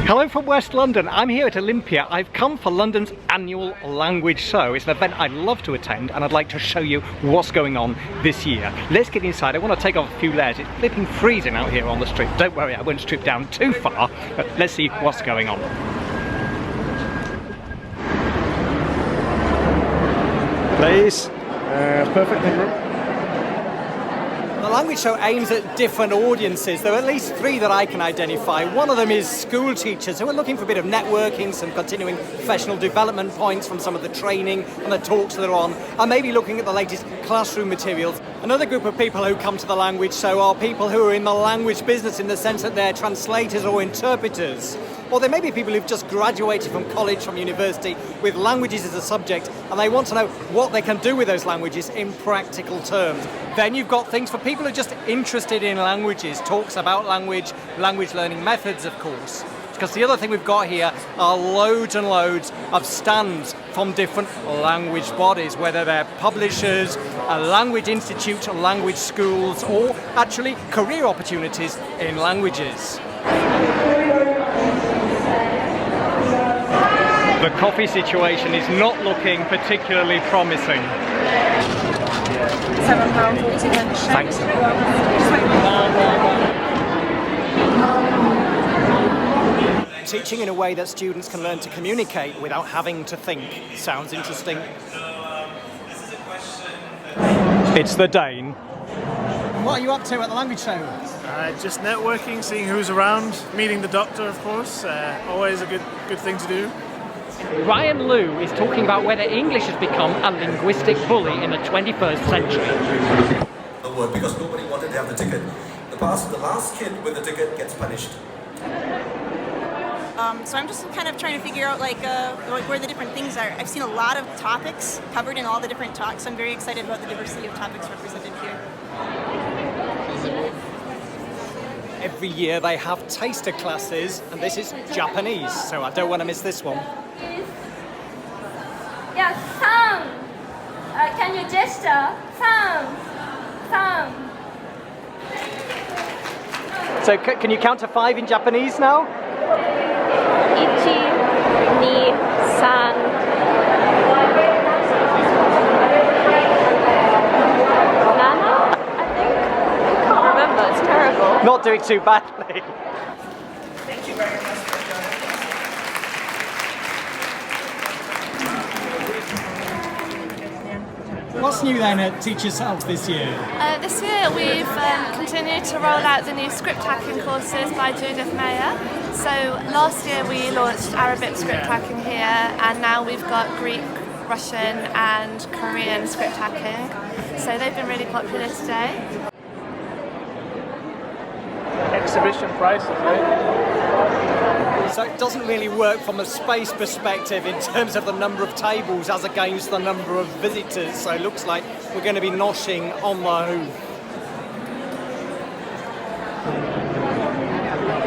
Hello from West London. I'm here at Olympia. I've come for London's annual language show. It's an event I'd love to attend and I'd like to show you what's going on this year. Let's get inside. I want to take off a few layers. It's flipping freezing out here on the street. Don't worry, I won't strip down too far, but let's see what's going on. Please. Perfect. The language show aims at different audiences. There are at least three that I can identify. One of them is school teachers who are looking for a bit of networking, some continuing professional development points from some of the training and the talks that are on, and maybe looking at the latest classroom materials. Another group of people who come to the language show are people who are in the language business in the sense that they're translators or interpreters. Or there may be people who've just graduated from college, from university, with languages as a subject, and they want to know what they can do with those languages in practical terms. Then you've got things for people who are just interested in languages, talks about language, language learning methods, of course. Because the other thing we've got here are loads and loads of stands from different language bodies, whether they're publishers, a language institute, language schools, or actually career opportunities in languages. The coffee situation is not looking particularly promising. £7.40. Thanks. Teaching in a way that students can learn to communicate without having to think. Sounds interesting. It's the Dane. What are you up to at the language show? Just networking, seeing who's around, meeting the doctor, of course. Always a good thing to do. Ryan Liu is talking about whether English has become a linguistic bully in the 21st century. A word because nobody wanted to have the ticket. The last kid with the ticket gets punished. So I'm just kind of trying to figure out like where the different things are. I've seen a lot of topics covered in all the different talks. I'm very excited about the diversity of topics represented here. Every year they have taster classes, and this is Japanese, so I don't want to miss this one. Yeah, thumb. Can you gesture? Thumb. Thumb. So can you count to 5 in Japanese now? Ichi, ni, san. Nana, I think. I can't remember, it's terrible. Not doing too badly. Thank you very much for joining us. What's new then at Teach Yourself this year? This year we've continued to roll out the new script hacking courses by Judith Mayer. So last year we launched Arabic script hacking here, and now we've got Greek, Russian and Korean script hacking. So they've been really popular today. Exhibition prices, right? So it doesn't really work from a space perspective in terms of the number of tables as against the number of visitors. So it looks like we're going to be noshing on the hoof.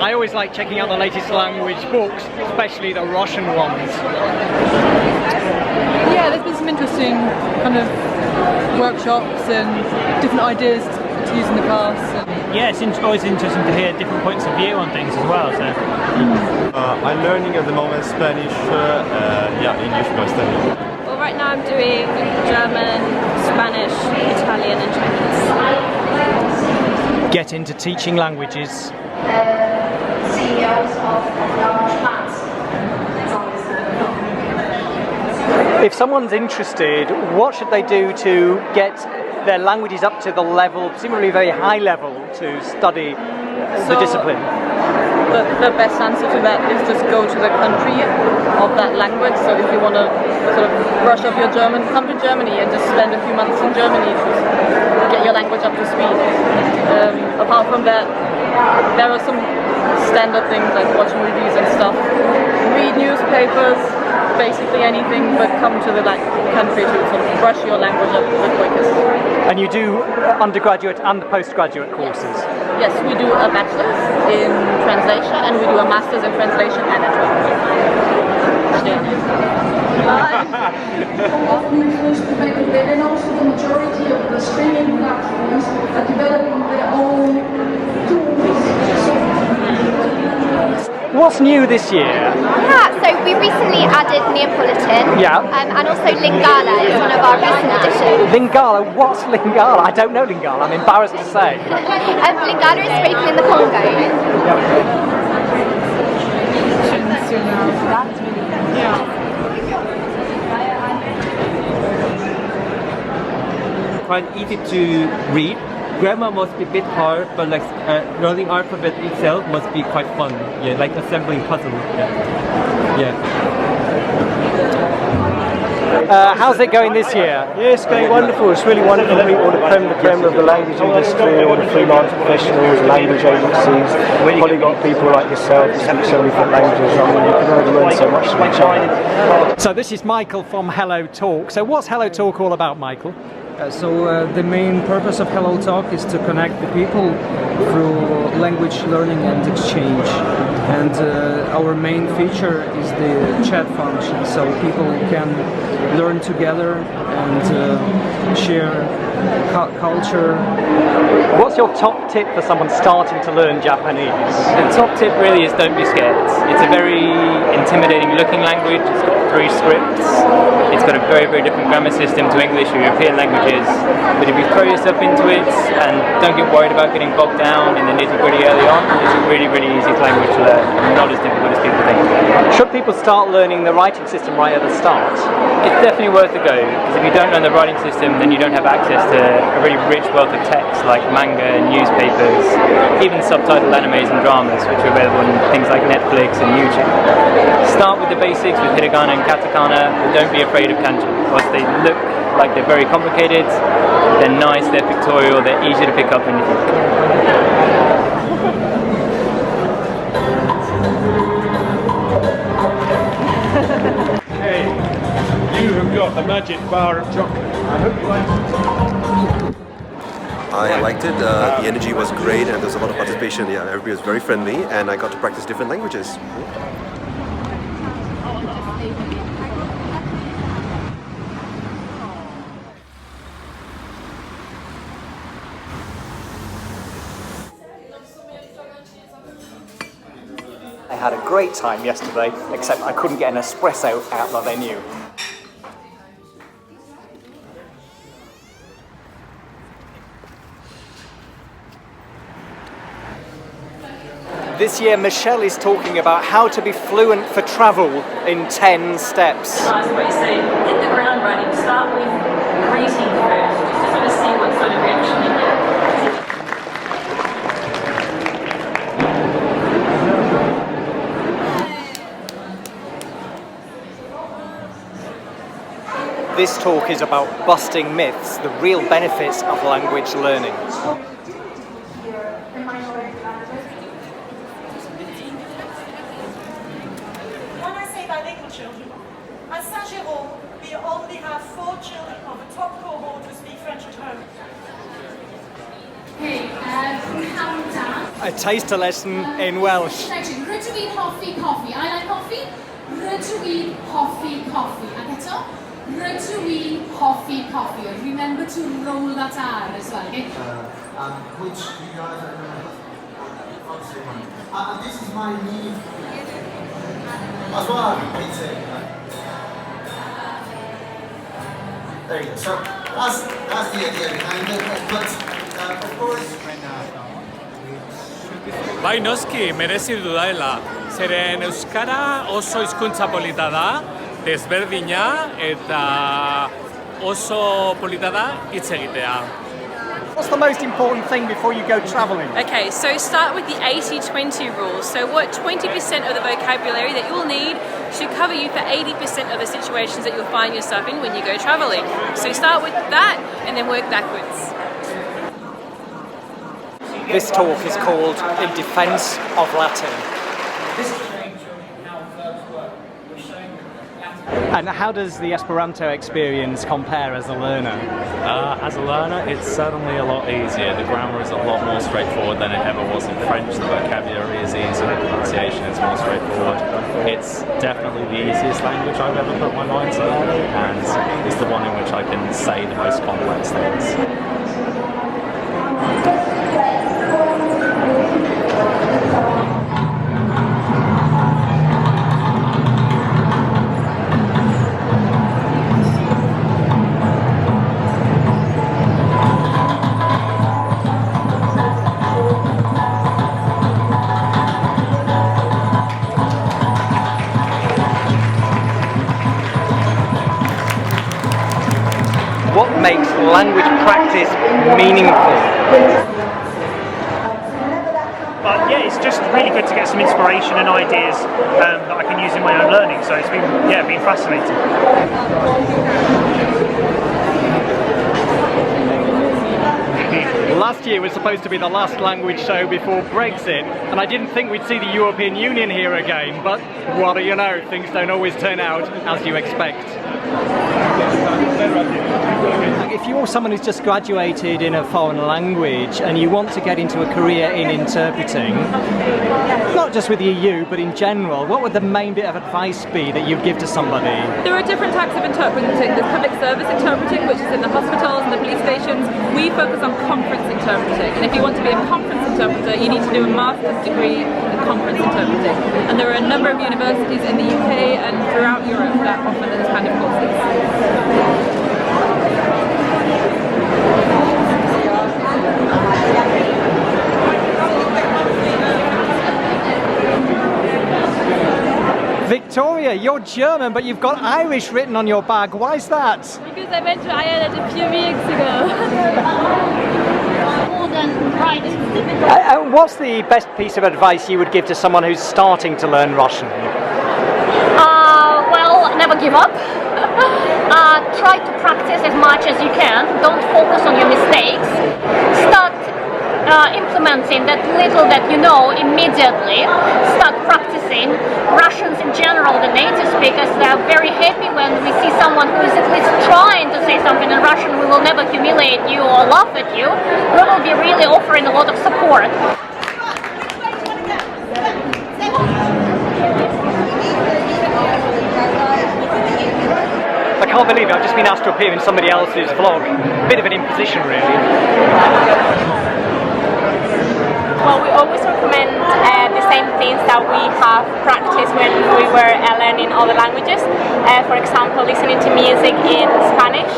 I always like checking out the latest language books, especially the Russian ones. Yeah, there's been some interesting kind of workshops and different ideas to use in the class. Yeah, it's always interesting to hear different points of view on things as well. So. I'm learning at the moment Spanish, English mostly. Well, right now I'm doing German, Spanish, Italian and Chinese. Get into teaching languages. CEOs of large plants. If someone's interested, what should they do to get their languages up to the level, presumably very high level, to study the discipline? The best answer to that is just go to the country of that language. So if you want to sort of brush up your German, come to Germany and just spend a few months in Germany to get your language up to speed. Apart from that, there are some standard things like watch movies and stuff, read newspapers, basically anything, but come to the country to sort of brush your language up the quickest. And you do undergraduate and postgraduate courses? Yes, we do a bachelor's in translation and we do a master's in translation and interpretation. And also the majority of the streaming platforms are developing their own tools. What what's new this year? Yeah, so we recently added Neapolitan. Yeah. And also Lingala is one of our recent additions. Lingala? What's Lingala? I don't know Lingala. I'm embarrassed to say. Lingala is spoken in the Congo. Quite easy to read. Grammar must be a bit hard, but like learning alphabet itself must be quite fun. Yeah, like assembling puzzles. Yeah. How's it going this year? Yeah, it's going wonderful. It's really wonderful to meet all the creme of the language industry, all the freelance professionals, language agencies, polyglot people like yourself who speak so many different languages. I mean, you can only learn so much from each other. So this is Michael from Hello Talk. So what's Hello Talk all about, Michael? So the main purpose of Hello Talk is to connect the people through language learning and exchange. And our main feature is the chat function, so people can learn together and share culture. What's your top tip for someone starting to learn Japanese? The top tip really is don't be scared. It's a very intimidating looking language. It's got 3 scripts. It's got a very, very different grammar system to English or European languages. But if you throw yourself into it and don't get worried about getting bogged down in the nitty-gritty early on, it's a really, really easy language to learn. Not as difficult as people think. Should people start learning the writing system right at the start? It's definitely worth a go, because if you don't learn the writing system, then you don't have access to a really rich wealth of text like manga and newspapers, even subtitled animes and dramas, which are available on things like Netflix and YouTube. Start with the basics with hiragana and katakana, but don't be afraid of kanji. Whilst they look like they're very complicated, they're nice, they're pictorial, they're easy to pick up when you think. You have got a magic bar of chocolate. I hope you like it. I liked it. The energy was great, and there was a lot of participation. Yeah, everybody was very friendly, and I got to practice different languages. I had a great time yesterday, except I couldn't get an espresso out of the venue. This year, Michelle is talking about how to be fluent for travel in 10 steps. Nice way to say, hit the ground running. Start with greeting first, just to sort of see what sort of reaction you get. This talk is about busting myths, the real benefits of language learning. When I say bilingual children, at Saint-Jérôme, we only have 4 children of the top cohort who speak French at home. A taster lesson in Welsh. Rydw i'n hoffi coffee. I like coffee. Rydw i'n hoffi coffee. Ac eto, rydw i'n hoffi coffee. Remember to roll that R as well, okay? Which you guys are going to this is my lead. As well, there you go. So that's the idea behind it. But of course, Bai noski, merezi dudaela. Zeren euskara oso hizkuntza polita da, desberdina eta oso polita da hitz egitea. What's the most important thing before you go travelling? Okay, so start with the 80-20 rule. So what 20% of the vocabulary that you'll need should cover you for 80% of the situations that you'll find yourself in when you go travelling. So start with that and then work backwards. This talk is called In Defense of Latin. And how does the Esperanto experience compare as a learner? As a learner, it's certainly a lot easier. The grammar is a lot more straightforward than it ever was in French. The vocabulary is easier, the pronunciation is more straightforward. It's definitely the easiest language I've ever put my mind to learning, and it's the one in which I can say the most complex things. what makes language practice meaningful? But yeah, it's just really good to get some inspiration and ideas that I can use in my own learning. So it's been fascinating. Last year was supposed to be the last language show before Brexit, and I didn't think we'd see the European Union here again, but what do you know, things don't always turn out as you expect. If you're someone who's just graduated in a foreign language and you want to get into a career in interpreting, not just with the EU but in general, what would the main bit of advice be that you'd give to somebody? There are different types of interpreting. There's public service interpreting, which is in the hospitals and the police stations. We focus on conference interpreting, and if you want to be a conference interpreter, you need to do a master's degree in conference interpreting. And there are a number of universities in the UK and throughout Europe that offer those kind of courses. Victoria, you're German, but you've got Irish written on your bag. Why is that? Because I went to Ireland a few weeks ago. What's the best piece of advice you would give to someone who's starting to learn Russian? Well, never give up. Try to practice as much as you can. Don't focus on your mistakes. Start implementing that little that you know immediately. Start practicing. Russians in general, the native speakers, they're very happy when we see someone who is at least trying to say something in Russian. We will never humiliate you or laugh at you. We will be really offering a lot of support. I can't believe it, I've just been asked to appear in somebody else's vlog. Bit of an imposition, really. Well, we always recommend the same things that we have practiced when we were learning other languages. For example, listening to music in Spanish,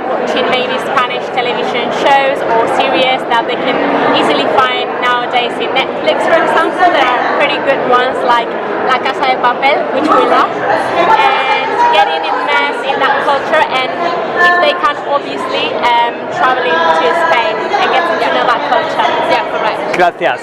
watching maybe Spanish television shows or series that they can easily find nowadays in Netflix, for example. There are pretty good ones like La Casa de Papel, which we love, and getting immersed in that culture, and if they can, obviously traveling to Spain and getting to know that culture. Yeah, correct. Gracias.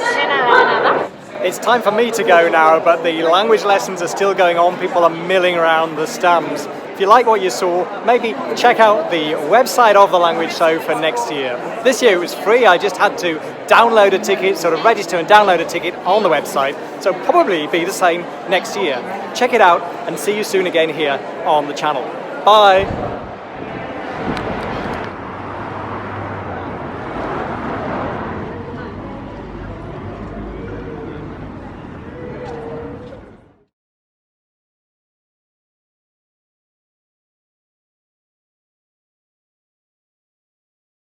It's time for me to go now, but the language lessons are still going on. People are milling around the stands. If you like what you saw, maybe check out the website of the language show for next year. This year it was free. I just had to download a ticket, sort of register and download a ticket on the website. So probably be the same next year. Check it out and see you soon again here on the channel. Bye.